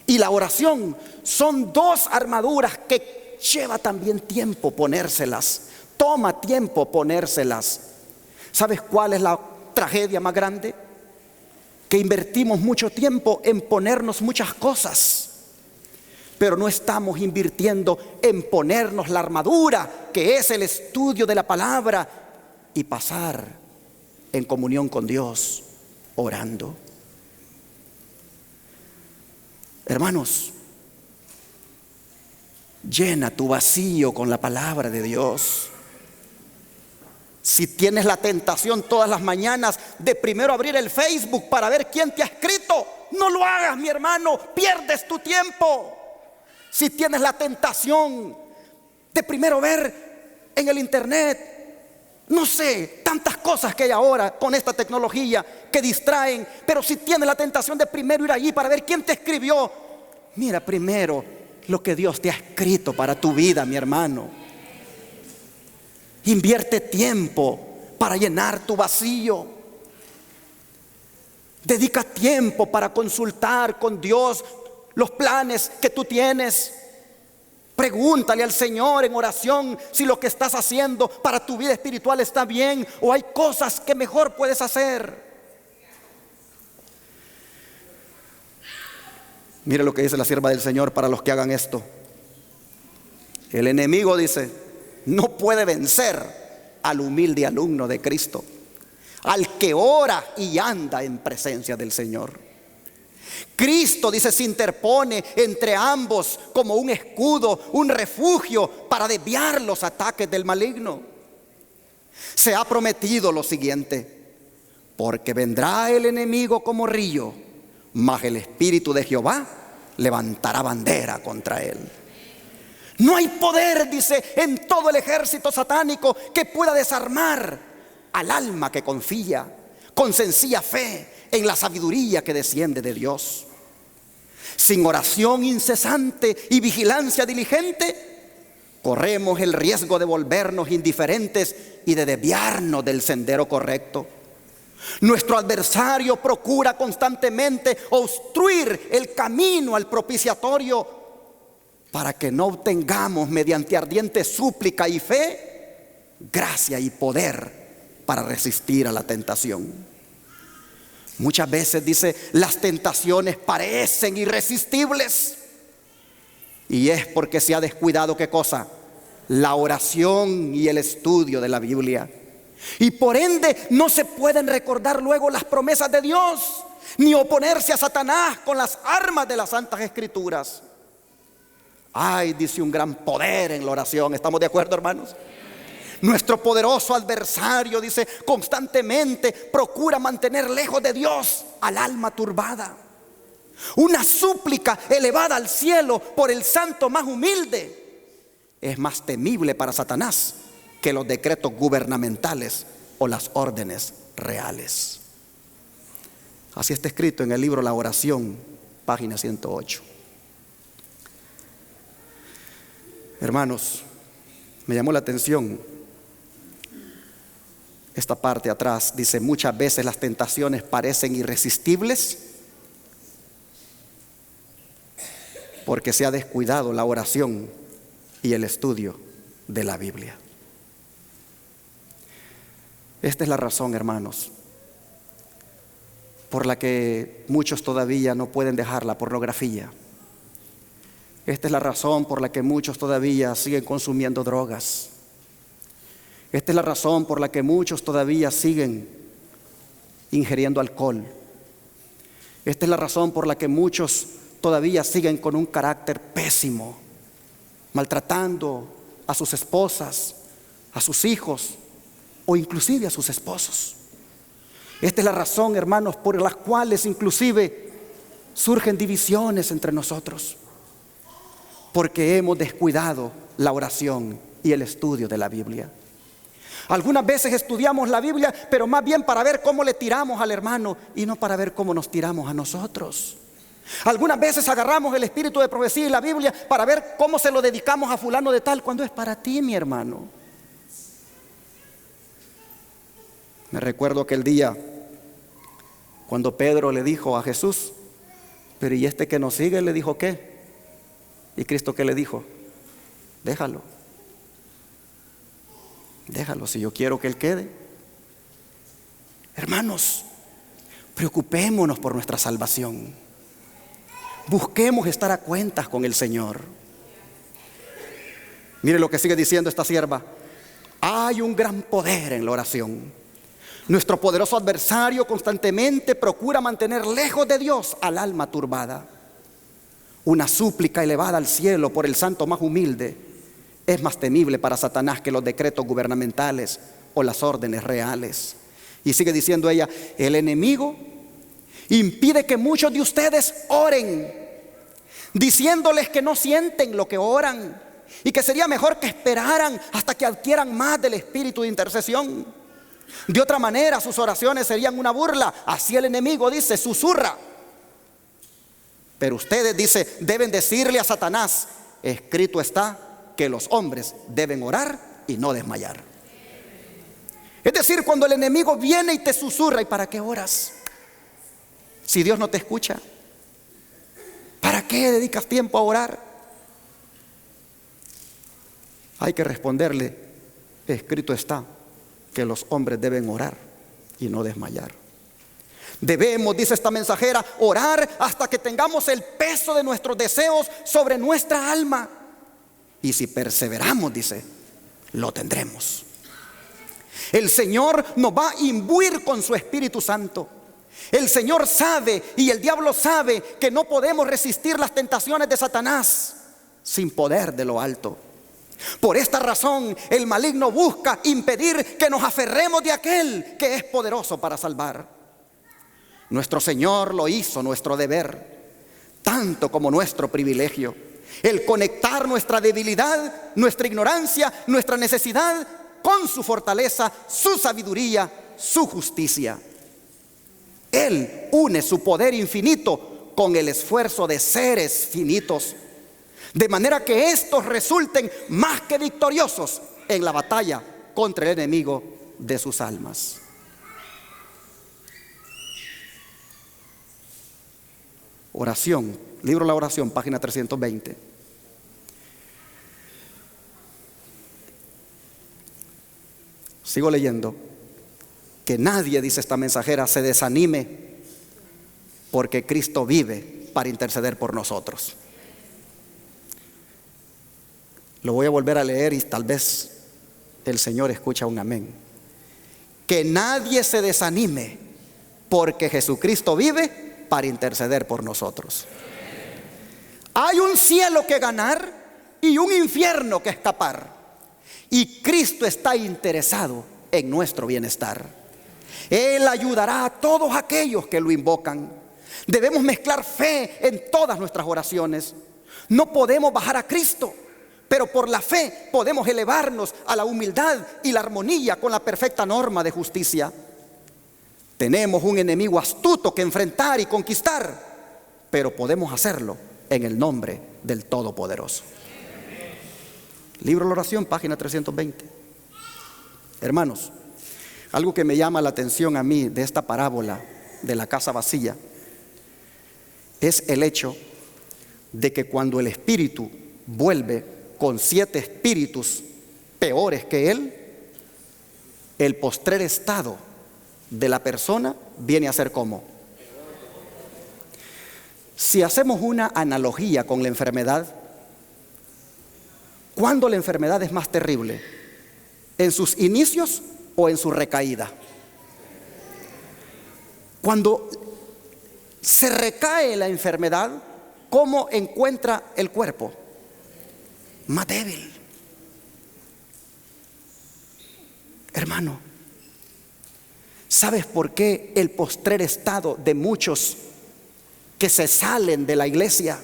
y la oración son dos armaduras que lleva también tiempo ponérselas. Toma tiempo ponérselas. ¿Sabes cuál es la tragedia más grande? Que invertimos mucho tiempo en ponernos muchas cosas, pero no estamos invirtiendo en ponernos la armadura, que es el estudio de la palabra, y pasar en comunión con Dios, orando. Hermanos, llena tu vacío con la palabra de Dios. Si tienes la tentación todas las mañanas de primero abrir el Facebook para ver quién te ha escrito, no lo hagas, mi hermano, pierdes tu tiempo. Si tienes la tentación de primero ver en el internet, no sé, tantas cosas que hay ahora con esta tecnología que distraen, pero si tienes la tentación de primero ir allí para ver quién te escribió, mira primero lo que Dios te ha escrito para tu vida, mi hermano. Invierte tiempo para llenar tu vacío. Dedica tiempo para consultar con Dios los planes que tú tienes. Pregúntale al Señor en oración si lo que estás haciendo para tu vida espiritual está bien o hay cosas que mejor puedes hacer. Mire lo que dice la sierva del Señor para los que hagan esto. El enemigo, dice, no puede vencer al humilde alumno de Cristo, al que ora y anda en presencia del Señor. Cristo, dice, se interpone entre ambos como un escudo, un refugio para desviar los ataques del maligno. Se ha prometido lo siguiente: porque vendrá el enemigo como río, mas el Espíritu de Jehová levantará bandera contra él. No hay poder, dice, en todo el ejército satánico que pueda desarmar al alma que confía con sencilla fe en la sabiduría que desciende de Dios. Sin oración incesante y vigilancia diligente, corremos el riesgo de volvernos indiferentes y de desviarnos del sendero correcto. Nuestro adversario procura constantemente obstruir el camino al propiciatorio para que no obtengamos, mediante ardiente súplica y fe, gracia y poder para resistir a la tentación. Muchas veces, dice, las tentaciones parecen irresistibles, y es porque se ha descuidado, ¿qué cosa? La oración y el estudio de la Biblia. Y por ende no se pueden recordar luego las promesas de Dios, ni oponerse a Satanás con las armas de las Santas Escrituras. Ay, dice, un gran poder en la oración. ¿Estamos de acuerdo, hermanos? Nuestro poderoso adversario, dice, constantemente procura mantener lejos de Dios al alma turbada. Una súplica elevada al cielo por el santo más humilde es más temible para Satanás que los decretos gubernamentales o las órdenes reales. Así está escrito en el libro La Oración, página 108. Hermanos, me llamó la atención esta parte atrás. Dice, muchas veces las tentaciones parecen irresistibles porque se ha descuidado la oración y el estudio de la Biblia. Esta es la razón, hermanos, por la que muchos todavía no pueden dejar la pornografía. Esta es la razón por la que muchos todavía siguen consumiendo drogas. Esta es la razón por la que muchos todavía siguen ingiriendo alcohol. Esta es la razón por la que muchos todavía siguen con un carácter pésimo, maltratando a sus esposas, a sus hijos, o inclusive a sus esposos. Esta es la razón, hermanos, por las cuales inclusive surgen divisiones entre nosotros, porque hemos descuidado la oración y el estudio de la Biblia. Algunas veces estudiamos la Biblia, pero más bien para ver cómo le tiramos al hermano y no para ver cómo nos tiramos a nosotros. Algunas veces agarramos el espíritu de profecía y la Biblia para ver cómo se lo dedicamos a fulano de tal, cuando es para ti, mi hermano. Me recuerdo aquel día cuando Pedro le dijo a Jesús: pero ¿y este que nos sigue? Le dijo, ¿qué? ¿Y Cristo qué le dijo? Déjalo. Déjalo, si yo quiero que él quede. Hermanos, preocupémonos por nuestra salvación. Busquemos estar a cuentas con el Señor. Mire lo que sigue diciendo esta sierva: hay un gran poder en la oración. Nuestro poderoso adversario constantemente procura mantener lejos de Dios al alma turbada. Una súplica elevada al cielo por el santo más humilde es más temible para Satanás que los decretos gubernamentales o las órdenes reales. Y sigue diciendo ella: el enemigo impide que muchos de ustedes oren, diciéndoles que no sienten lo que oran y que sería mejor que esperaran hasta que adquieran más del espíritu de intercesión. De otra manera, sus oraciones serían una burla. Así el enemigo dice, susurra. Pero ustedes, dice, deben decirle a Satanás: escrito está que los hombres deben orar y no desmayar. Es decir, cuando el enemigo viene y te susurra: ¿y para qué oras? Si Dios no te escucha, ¿para qué dedicas tiempo a orar? Hay que responderle: escrito está que los hombres deben orar y no desmayar. Debemos, dice esta mensajera, orar hasta que tengamos el peso de nuestros deseos sobre nuestra alma. Y si perseveramos, dice, lo tendremos. El Señor nos va a imbuir con su Espíritu Santo. El Señor sabe y el diablo sabe que no podemos resistir las tentaciones de Satanás sin poder de lo alto. Por esta razón, el maligno busca impedir que nos aferremos de aquel que es poderoso para salvar. Nuestro Señor lo hizo nuestro deber, tanto como nuestro privilegio, el conectar nuestra debilidad, nuestra ignorancia, nuestra necesidad con su fortaleza, su sabiduría, su justicia. Él une su poder infinito con el esfuerzo de seres finitos, de manera que estos resulten más que victoriosos en la batalla contra el enemigo de sus almas. Oración, libro La Oración, página 320. Sigo leyendo. Que nadie, dice esta mensajera, se desanime, porque Cristo vive para interceder por nosotros. Lo voy a volver a leer y tal vez el Señor escucha un amén. Que nadie se desanime, porque Jesucristo vive para interceder por nosotros. Hay un cielo que ganar y un infierno que escapar, y Cristo está interesado en nuestro bienestar. Él ayudará a todos aquellos que lo invocan. Debemos mezclar fe en todas nuestras oraciones. No podemos bajar a Cristo, pero por la fe podemos elevarnos a la humildad y la armonía con la perfecta norma de justicia. Tenemos un enemigo astuto que enfrentar y conquistar, pero podemos hacerlo en el nombre del Todopoderoso. Libro La Oración, página 320. Hermanos, algo que me llama la atención a mí de esta parábola de la casa vacía es el hecho de que cuando el espíritu vuelve con 7 espíritus peores que él, el postrer estado de la persona viene a ser como. Si hacemos una analogía con la enfermedad, ¿cuándo la enfermedad es más terrible? ¿En sus inicios o en su recaída? Cuando se recae la enfermedad, ¿cómo encuentra el cuerpo? Más débil. Hermano, ¿Sabes por qué el postrer estado de muchos que se salen de la iglesia,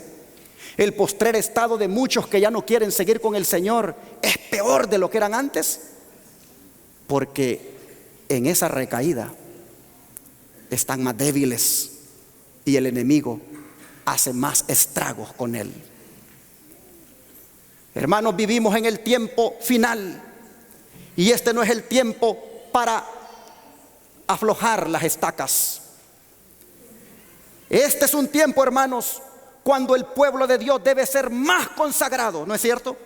el postrer estado de muchos que ya no quieren seguir con el Señor, es peor de lo que eran antes? Porque en esa recaída están más débiles y el enemigo hace más estragos con él. Hermanos, vivimos en el tiempo final y este no es el tiempo para aflojar las estacas. Este es un tiempo, hermanos, cuando el pueblo de Dios debe ser más consagrado, ¿no es cierto?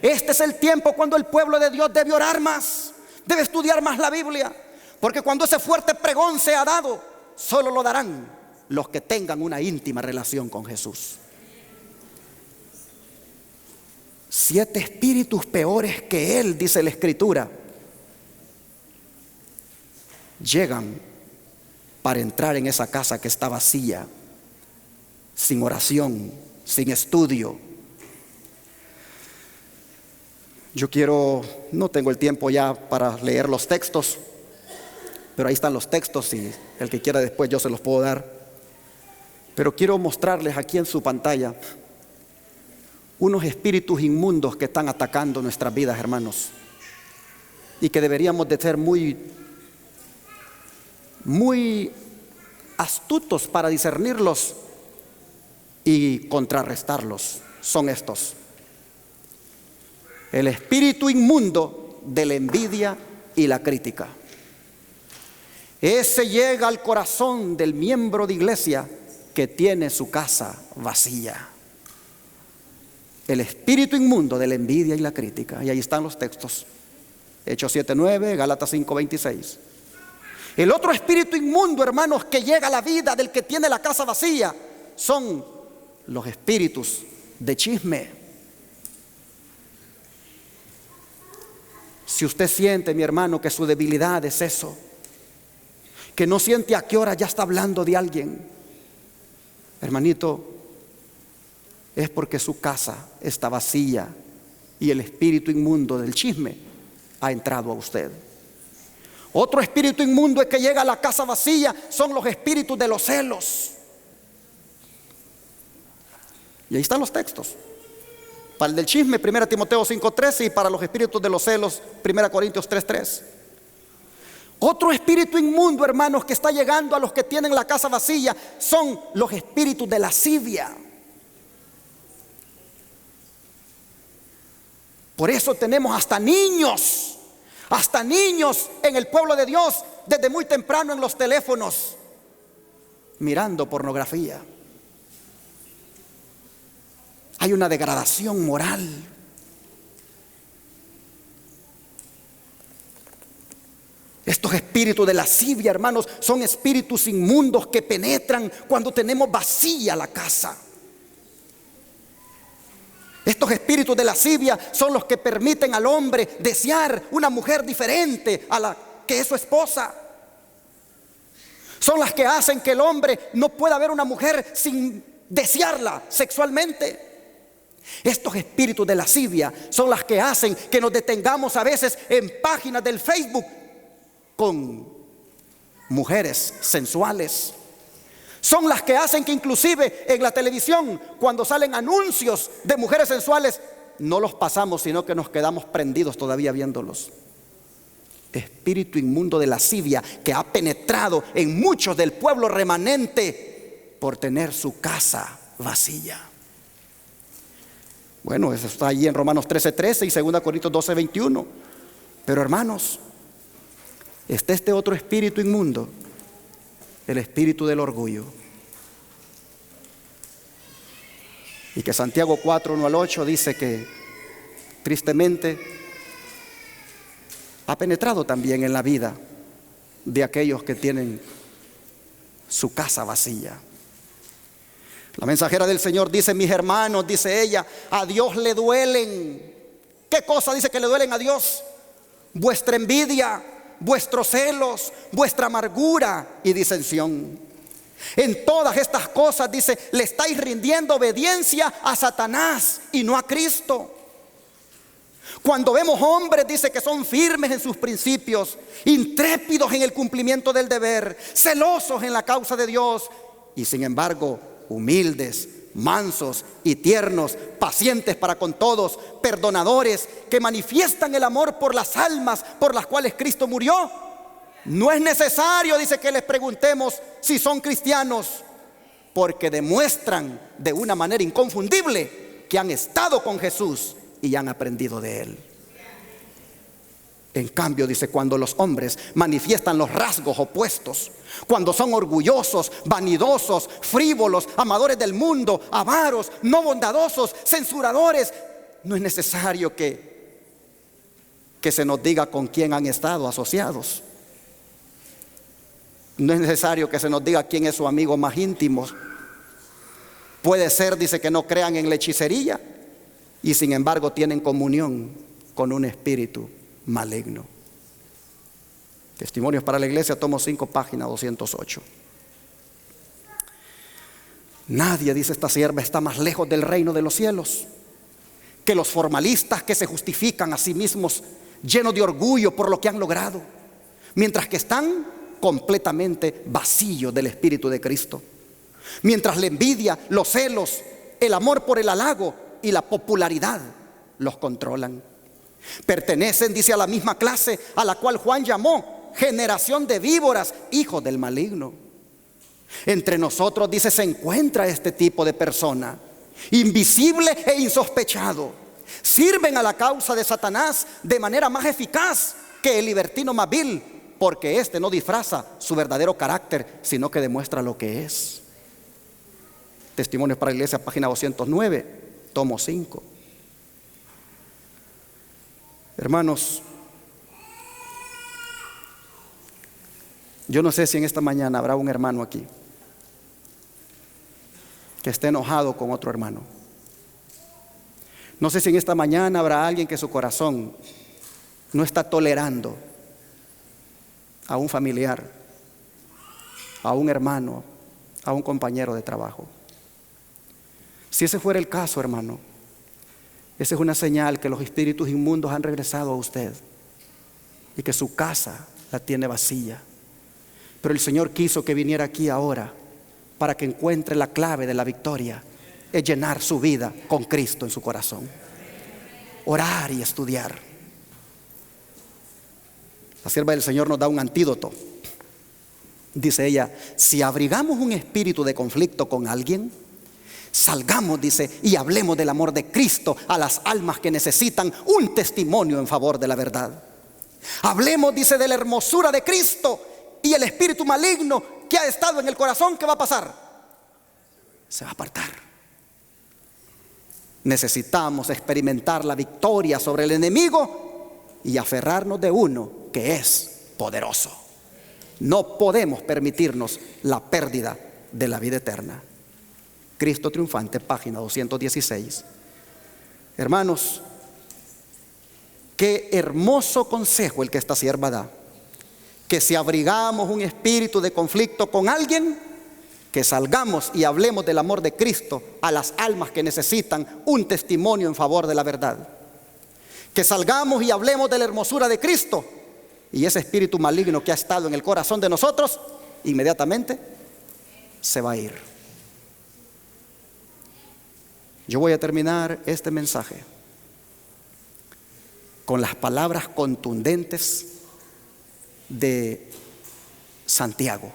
Este es el tiempo cuando el pueblo de Dios debe orar más, debe estudiar más la Biblia, porque cuando ese fuerte pregón sea dado, solo lo darán los que tengan una íntima relación con Jesús. 7 espíritus peores que él, dice la Escritura, llegan para entrar en esa casa que está vacía, sin oración, sin estudio. No tengo el tiempo ya para leer los textos, pero ahí están los textos y el que quiera después yo se los puedo dar. Pero quiero mostrarles aquí en su pantalla unos espíritus inmundos que están atacando nuestras vidas, hermanos, y que deberíamos de ser muy astutos para discernirlos y contrarrestarlos. Son estos: el espíritu inmundo de la envidia y la crítica. Ese llega al corazón del miembro de iglesia que tiene su casa vacía. El espíritu inmundo de la envidia y la crítica. Y ahí están los textos: Hechos 7:9, Gálatas 5:26. El otro espíritu inmundo, hermanos, que llega a la vida del que tiene la casa vacía, son los espíritus de chisme. Si usted siente, mi hermano, que su debilidad es eso, que no siente a qué hora ya está hablando de alguien, hermanito, es porque su casa está vacía y el espíritu inmundo del chisme ha entrado a usted. Otro espíritu inmundo que llega a la casa vacía son los espíritus de los celos. Y ahí están los textos. Para el del chisme, 1 Timoteo 5:13, y para los espíritus de los celos, 1 Corintios 3:3. Otro espíritu inmundo, hermanos, que está llegando a los que tienen la casa vacía son los espíritus de lascivia. Por eso tenemos hasta niños en el pueblo de Dios desde muy temprano en los teléfonos mirando pornografía. Hay una degradación moral. Estos espíritus de lascivia, hermanos, son espíritus inmundos que penetran cuando tenemos vacía la casa. Estos espíritus de lascivia son los que permiten al hombre desear una mujer diferente a la que es su esposa. Son las que hacen que el hombre no pueda ver una mujer sin desearla sexualmente. Estos espíritus de lascivia son las que hacen que nos detengamos a veces en páginas del Facebook con mujeres sensuales. Son las que hacen que inclusive en la televisión, cuando salen anuncios de mujeres sensuales, no los pasamos, sino que nos quedamos prendidos todavía viéndolos. Espíritu inmundo de lascivia que ha penetrado en muchos del pueblo remanente por tener su casa vacía. Bueno, eso está allí en Romanos 13:13 y 2 Corintios 12:21. Pero hermanos, está este otro espíritu inmundo, el espíritu del orgullo. Y que Santiago 4:1-8 dice que tristemente ha penetrado también en la vida de aquellos que tienen su casa vacía. La mensajera del Señor dice: mis hermanos, dice ella, a Dios le duelen. ¿Qué cosa dice que le duelen a Dios? Vuestra envidia, vuestros celos, vuestra amargura y disensión. En todas estas cosas, dice, le estáis rindiendo obediencia a Satanás y no a Cristo. Cuando vemos hombres, dice, que son firmes en sus principios, intrépidos en el cumplimiento del deber, celosos en la causa de Dios y sin embargo humildes, mansos y tiernos, pacientes para con todos, perdonadores, que manifiestan el amor por las almas por las cuales Cristo murió. No es necesario, dice, que les preguntemos si son cristianos, porque demuestran de una manera inconfundible que han estado con Jesús y han aprendido de Él. En cambio, dice, cuando los hombres manifiestan los rasgos opuestos, cuando son orgullosos, vanidosos, frívolos, amadores del mundo, avaros, no bondadosos, censuradores, no es necesario que se nos diga con quién han estado asociados. No es necesario que se nos diga quién es su amigo más íntimo. Puede ser, dice, que no crean en la hechicería y sin embargo tienen comunión con un espíritu maligno. Testimonios para la Iglesia, tomo 5, página 208. Nadie, dice esta sierva, está más lejos del reino de los cielos que los formalistas que se justifican a sí mismos, llenos de orgullo por lo que han logrado, mientras que están completamente vacíos del Espíritu de Cristo. Mientras la envidia, los celos, el amor por el halago y la popularidad los controlan. Pertenecen, dice, a la misma clase a la cual Juan llamó generación de víboras, hijos del maligno. Entre nosotros, dice, se encuentra este tipo de persona, invisible e insospechado. Sirven a la causa de Satanás de manera más eficaz que el libertino más vil, porque éste no disfraza su verdadero carácter, sino que demuestra lo que es. Testimonios para la Iglesia, página 209, tomo 5. Hermanos, yo no sé si en esta mañana habrá un hermano aquí que esté enojado con otro hermano. No sé si en esta mañana habrá alguien que su corazón no está tolerando a un familiar, a un hermano, a un compañero de trabajo. Si ese fuera el caso, hermano, esa es una señal que los espíritus inmundos han regresado a usted y que su casa la tiene vacía. Pero el Señor quiso que viniera aquí ahora para que encuentre la clave de la victoria, es llenar su vida con Cristo en su corazón. Orar y estudiar. La sierva del Señor nos da un antídoto. Dice ella, si abrigamos un espíritu de conflicto con alguien, salgamos, dice, y hablemos del amor de Cristo a las almas que necesitan un testimonio en favor de la verdad. Hablemos, dice, de la hermosura de Cristo y el espíritu maligno que ha estado en el corazón. ¿Qué va a pasar? Se va a apartar. Necesitamos experimentar la victoria sobre el enemigo y aferrarnos de uno que es poderoso. No podemos permitirnos la pérdida de la vida eterna. Cristo triunfante, página 216. Hermanos, qué hermoso consejo el que esta sierva da. Que si abrigamos un espíritu de conflicto con alguien, que salgamos y hablemos del amor de Cristo a las almas que necesitan un testimonio en favor de la verdad. Que salgamos y hablemos de la hermosura de Cristo, y ese espíritu maligno que ha estado en el corazón de nosotros, inmediatamente se va a ir. Yo voy a terminar este mensaje con las palabras contundentes de Santiago.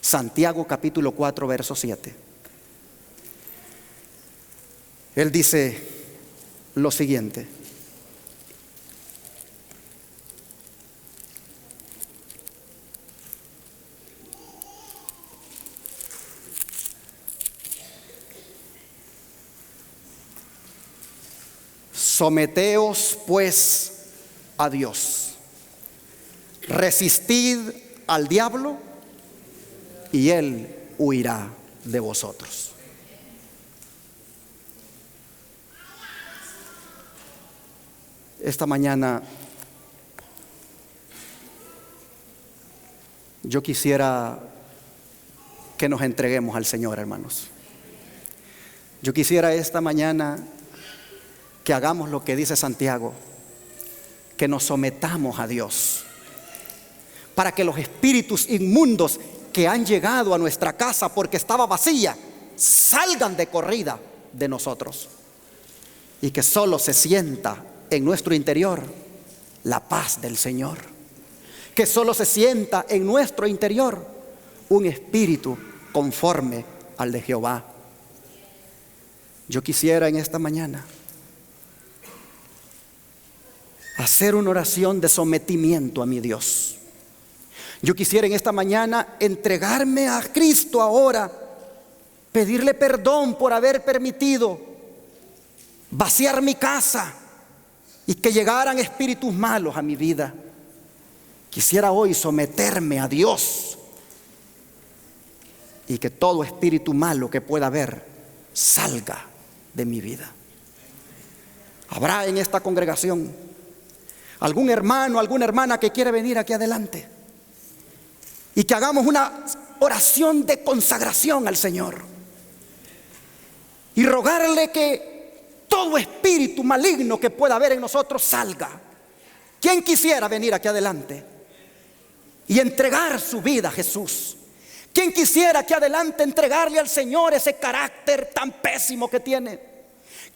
Santiago capítulo 4, verso 7. Él dice lo siguiente: someteos pues a Dios, resistid al diablo y él huirá de vosotros. Esta mañana yo quisiera que nos entreguemos al Señor, hermanos. Yo quisiera esta mañana que hagamos lo que dice Santiago, que nos sometamos a Dios, para que los espíritus inmundos que han llegado a nuestra casa porque estaba vacía, salgan de corrida de nosotros, y que solo se sienta en nuestro interior la paz del Señor, que solo se sienta en nuestro interior un espíritu conforme al de Jehová. Yo quisiera en esta mañana hacer una oración de sometimiento a mi Dios. Yo quisiera en esta mañana entregarme a Cristo ahora, pedirle perdón por haber permitido vaciar mi casa y que llegaran espíritus malos a mi vida. Quisiera hoy someterme a Dios y que todo espíritu malo que pueda haber salga de mi vida. ¿Habrá en esta congregación algún hermano, alguna hermana que quiere venir aquí adelante y que hagamos una oración de consagración al Señor y rogarle que todo espíritu maligno que pueda haber en nosotros salga? ¿Quién quisiera venir aquí adelante y entregar su vida a Jesús? ¿Quién quisiera aquí adelante entregarle al Señor ese carácter tan pésimo que tiene?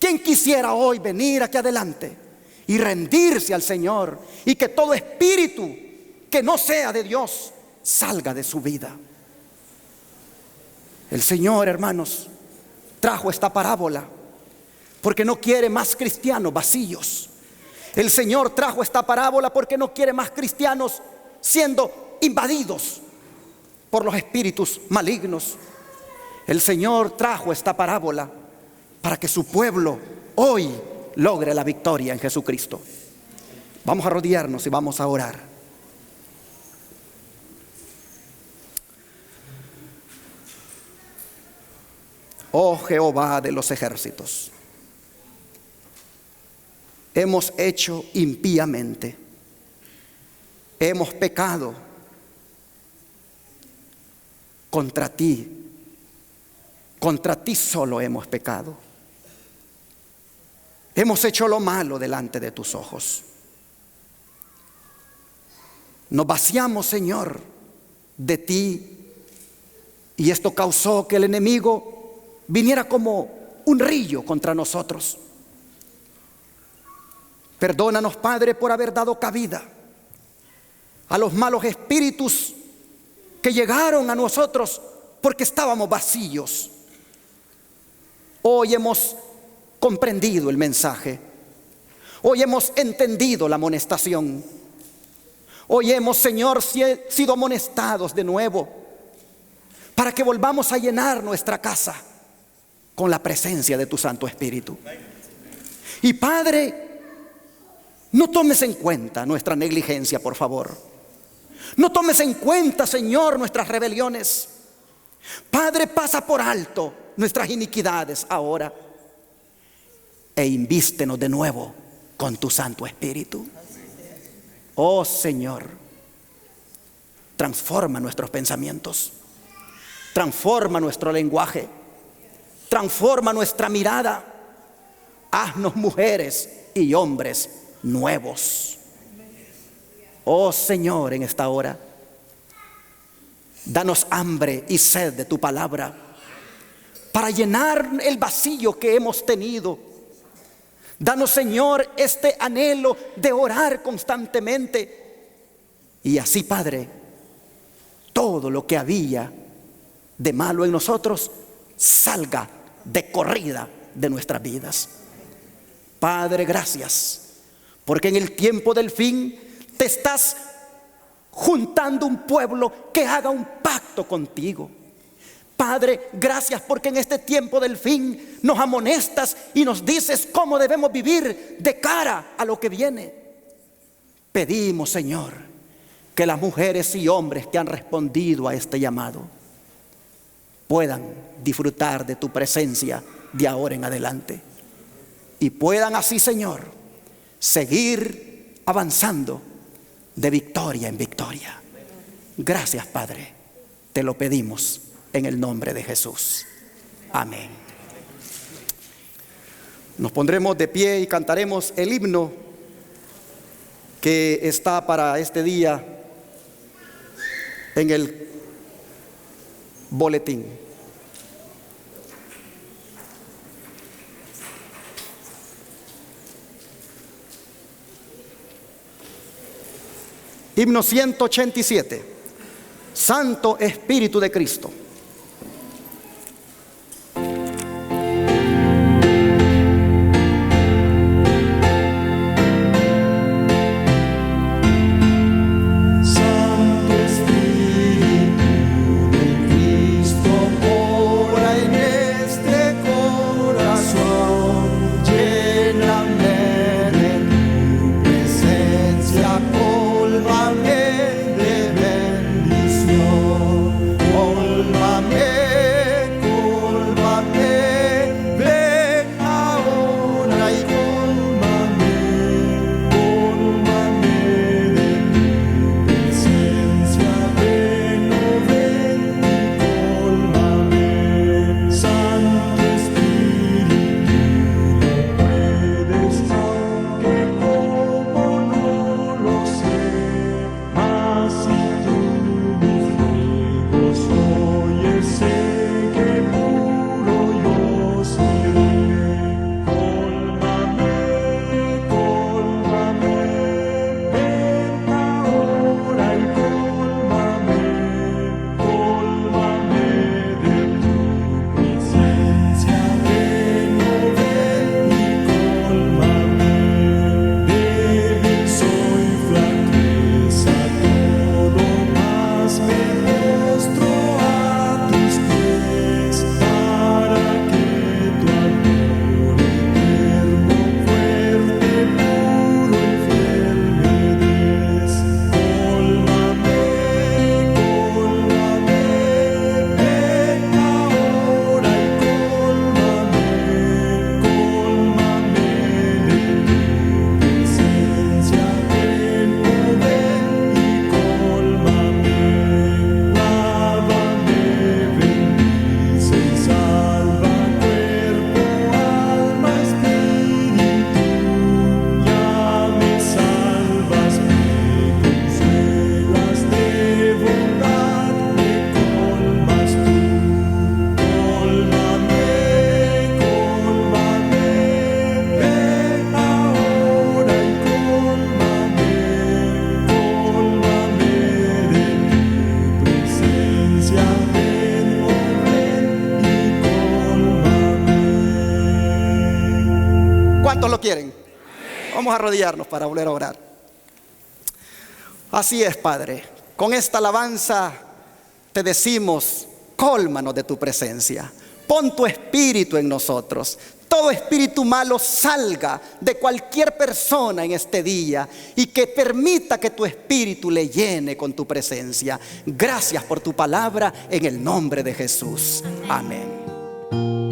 ¿Quién quisiera hoy venir aquí adelante y rendirse al Señor y que todo espíritu que no sea de Dios salga de su vida? El Señor, hermanos, trajo esta parábola porque no quiere más cristianos vacíos. El Señor trajo esta parábola porque no quiere más cristianos siendo invadidos por los espíritus malignos. El Señor trajo esta parábola para que su pueblo hoy logre la victoria en Jesucristo. Vamos a arrodillarnos y vamos a orar. Oh Jehová de los ejércitos, hemos hecho impíamente, hemos pecado contra ti solo hemos pecado. Hemos hecho lo malo delante de tus ojos. Nos vaciamos, Señor, de ti, y esto causó que el enemigo viniera como un río contra nosotros. Perdónanos, Padre, por haber dado cabida a los malos espíritus que llegaron a nosotros porque estábamos vacíos. Hoy hemos comprendido el mensaje. Hoy hemos entendido la amonestación. Hoy hemos, Señor, sido amonestados de nuevo para que volvamos a llenar nuestra casa con la presencia de tu Santo Espíritu. Y Padre, no tomes en cuenta nuestra negligencia, por favor. No tomes en cuenta, Señor, nuestras rebeliones. Padre, pasa por alto nuestras iniquidades ahora e invístenos de nuevo con tu Santo Espíritu. Oh Señor, transforma nuestros pensamientos, transforma nuestro lenguaje, transforma nuestra mirada. Haznos mujeres y hombres nuevos. Oh Señor, en esta hora, danos hambre y sed de tu palabra para llenar el vacío que hemos tenido. Danos, Señor, este anhelo de orar constantemente. Y así, Padre, todo lo que había de malo en nosotros salga de corrida de nuestras vidas. Padre, gracias, porque en el tiempo del fin te estás juntando un pueblo que haga un pacto contigo. Padre, gracias porque en este tiempo del fin nos amonestas y nos dices cómo debemos vivir de cara a lo que viene. Pedimos, Señor, que las mujeres y hombres que han respondido a este llamado puedan disfrutar de tu presencia de ahora en adelante y puedan así, Señor, seguir avanzando de victoria en victoria. Gracias, Padre, te lo pedimos en el nombre de Jesús. Amén. Nos pondremos de pie y cantaremos el himno que está para este día en el boletín. Himno 187. Santo Espíritu de Cristo. ¿Cuántos lo quieren? Vamos a arrodillarnos para volver a orar. Así es, Padre. Con esta alabanza te decimos, cólmanos de tu presencia. Pon tu espíritu en nosotros. Todo espíritu malo salga de cualquier persona en este día y que permita que tu espíritu le llene con tu presencia. Gracias por tu palabra en el nombre de Jesús. Amén.